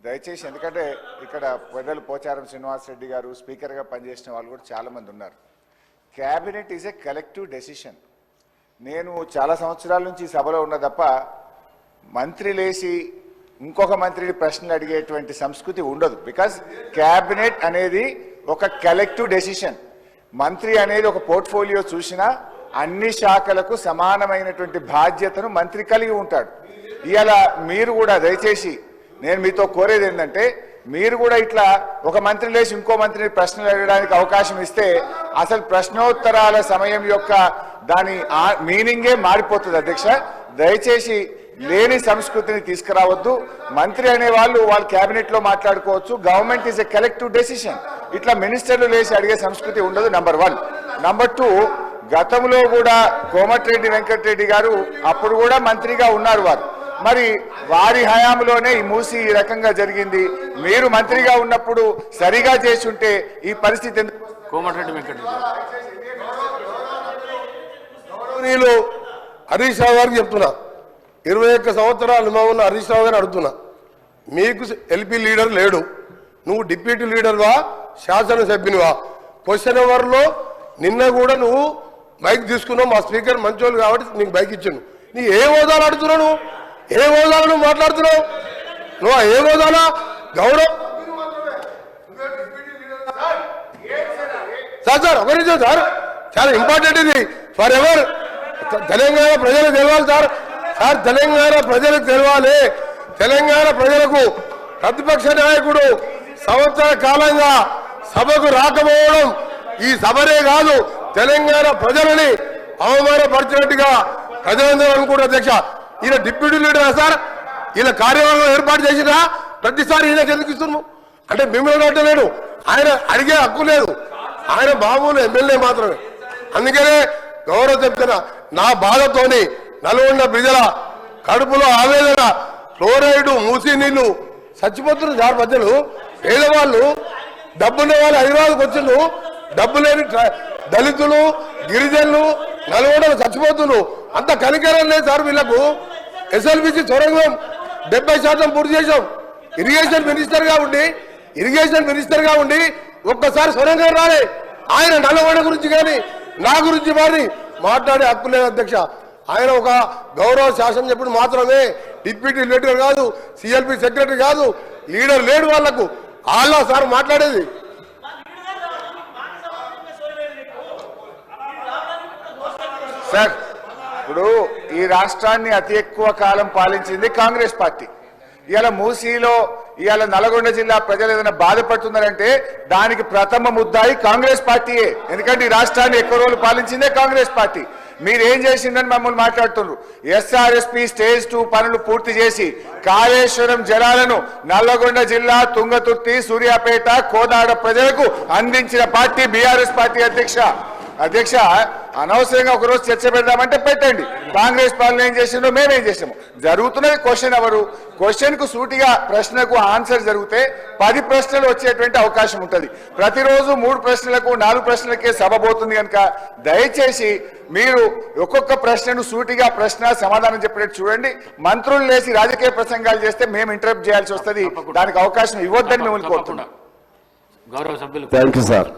దయచేసి ఎందుకంటే ఇక్కడ పెద్దలు పోచారం శ్రీనివాస్ రెడ్డి గారు స్పీకర్గా పనిచేసిన వాళ్ళు కూడా చాలామంది ఉన్నారు. Cabinet is a collective decision. నేను చాలా సంవత్సరాల నుంచి సభలో ఉన్న తప్ప మంత్రి లేచి ఇంకొక మంత్రిని ప్రశ్నలు అడిగేటువంటి సంస్కృతి ఉండదు. బికాజ్ క్యాబినెట్ అనేది ఒక కలెక్టివ్ డెసిషన్. మంత్రి అనేది ఒక పోర్ట్ఫోలియో చూసినా అన్ని శాఖలకు సమానమైనటువంటి బాధ్యతను మంత్రి కలిగి ఉంటాడు. ఇవాళ మీరు కూడా దయచేసి నేను మీతో కోరేది ఏంటంటే మీరు కూడా ఇట్లా ఒక మంత్రి లేచి ఇంకో మంత్రిని ప్రశ్నలు అడగడానికి అవకాశం ఇస్తే అసలు ప్రశ్నోత్తరాల సమయం యొక్క దాని మీనింగే మారిపోతుంది. అధ్యక్ష, దయచేసి లేని సంస్కృతిని తీసుకురావద్దు. మంత్రి అనే వాళ్ళు క్యాబినెట్ లో మాట్లాడుకోవచ్చు. Government is a collective decision. ఇట్లా మినిస్టర్లు లేచి అడిగే సంస్కృతి ఉండదు. నంబర్ 1. నంబర్ 2, గతంలో కూడా కోమటిరెడ్డి వెంకటరెడ్డి గారు అప్పుడు కూడా మంత్రిగా ఉన్నారు. మరి వారి హయాంలోనే ఈ మూసి ఈ రకంగా జరిగింది. మీరు మంత్రిగా ఉన్నప్పుడు సరిగా చేసి ఉంటే ఈ పరిస్థితి ఎందుకు? కోమటిరెడ్డి వెంకటరెడ్డి హరీష్ రావు గారికి చెప్తున్నా, 21 సంవత్సరాల అనుభవం ఉన్న హరీష్ రావు గారిని అడుగుతున్నా, మీకు ఎల్పీ లీడర్ లేడు, నువ్వు డిప్యూటీ లీడర్వా శాసనసభ్యునివా? క్వశ్చన్ అవర్లో నిన్న కూడా నువ్వు మైక్ తీసుకున్నావు, మా స్పీకర్ మంచోళ్ళు కాబట్టి నీకు మైక్ ఇచ్చాను. నీ ఏ హోదాలు అడుగుతున్నావు? నువ్వు ఏ హోదాలు నువ్వు మాట్లాడుతున్నావు? నువ్వు ఏ హోదాలా? గౌరవ్ సార్ ఒక నిమిషం సార్, చాలా ఇంపార్టెంట్ ఇది ఫర్ ఎవర్. తెలంగాణ ప్రజలకు తెలవాలి సార్. తెలంగాణ ప్రజలకు తెలవాలి. తెలంగాణ ప్రజలకు ప్రతిపక్ష నాయకుడు సంవత్సర కాలంగా సభకు రాకపోవడం ఈ సభనే కాదు, తెలంగాణ ప్రజలని అవమానపరిచినట్టుగా ప్రజలందరూ అనుకుంటారు. అధ్యక్ష, ఈయన డిప్యూటీ లీడరా సార్? ఈయన కార్యవర్గం ఏర్పాటు చేసినా ప్రతిసారి ఈయనకి ఎందుకు ఇస్తున్నాము అంటే మిమ్మల్ని అంటలేడు, ఆయన అడిగే హక్కు లేదు, ఆయన మామూలు ఎమ్మెల్యే మాత్రమే. అందుకనే గౌరవ చెప్తున్నా, నా బాధతోని నల్గొండ ప్రజల కడుపులో ఆవేదన, ఫ్లోరైడ్ మూసి నీళ్లు చచ్చిపోతున్నారు సార్. ప్రజలు పేదవాళ్ళు, డబ్బున్న వాళ్ళు హైదరాబాద్కి వచ్చిండ్రు, డబ్బు లేని దళితులు గిరిజనులు నల్గొండలు చచ్చిపోతున్నారు. అంత కనికరం లేదు సార్ వీళ్లకు. ఎస్ఎల్బిసి సొరంగం 70% పూర్తి చేశాం. ఇరిగేషన్ మినిస్టర్గా ఉండి ఒక్కసారి సొరంగం రాలే. ఆయన నల్గొండ గురించి కానీ నా గురించి మరి మాట్లాడే హక్కు లేదు అధ్యక్ష. ఆయన ఒక గౌరవ శాసనసభ్యుడు మాత్రమే, డిప్యూటీ లీడర్ కాదు, సిఎల్పి సెక్రటరీ కాదు, లీడర్ లేడు వాళ్లకు. వాళ్ళ సార్ మాట్లాడేది. సార్, ఇప్పుడు ఈ రాష్ట్రాన్ని అతి ఎక్కువ కాలం పాలించింది కాంగ్రెస్ పార్టీ. ఇవాళ మూసీలో ఇవాళ నల్గొండ జిల్లా ప్రజలు ఏదైనా బాధపడుతున్నారంటే దానికి ప్రథమ ముద్దాయి కాంగ్రెస్ పార్టీయే. ఎందుకంటే ఈ రాష్ట్రాన్ని ఎక్కువ రోజులు పాలించిందే కాంగ్రెస్ పార్టీ. మీరేం చేసిందని మమ్మల్ని మాట్లాడుతున్నారు. ఎస్ఆర్ఎస్పీ స్టేజ్ 2 పనులు పూర్తి చేసి కాళేశ్వరం జలాలను నల్లగొండ జిల్లా తుంగతుర్తి, సూర్యాపేట, కోదాడ ప్రజలకు అందించిన పార్టీ బీఆర్ఎస్ పార్టీ. అధ్యక్ష, అనవసరంగా ఒకరోజు చర్చ పెడదామంటే పెట్టండి. కాంగ్రెస్ పాలన ఏం చేసిందో మేమేం చేసాము. జరుగుతున్నది క్వశ్చన్ అవరు. క్వశ్చన్కు సూటిగా ప్రశ్నకు ఆన్సర్ జరిగితే 10 ప్రశ్నలు వచ్చేటువంటి అవకాశం ఉంటుంది. ప్రతిరోజు 3 ప్రశ్నలకు 4 ప్రశ్నలకే సభ పోతుంది కనుక దయచేసి మీరు ఒక్కొక్క ప్రశ్నను సూటిగా ప్రశ్న సమాధానం చెప్పేట్టు చూడండి. మంత్రులు లేచి రాజకీయ ప్రసంగాలు చేస్తే మేము ఇంటరప్ట్ చేయాల్సి వస్తుంది. దానికి అవకాశం ఇవ్వద్దని మిమ్మల్ని కోరుతున్నాం. గౌరవ సభ్యులు. Thank you sir.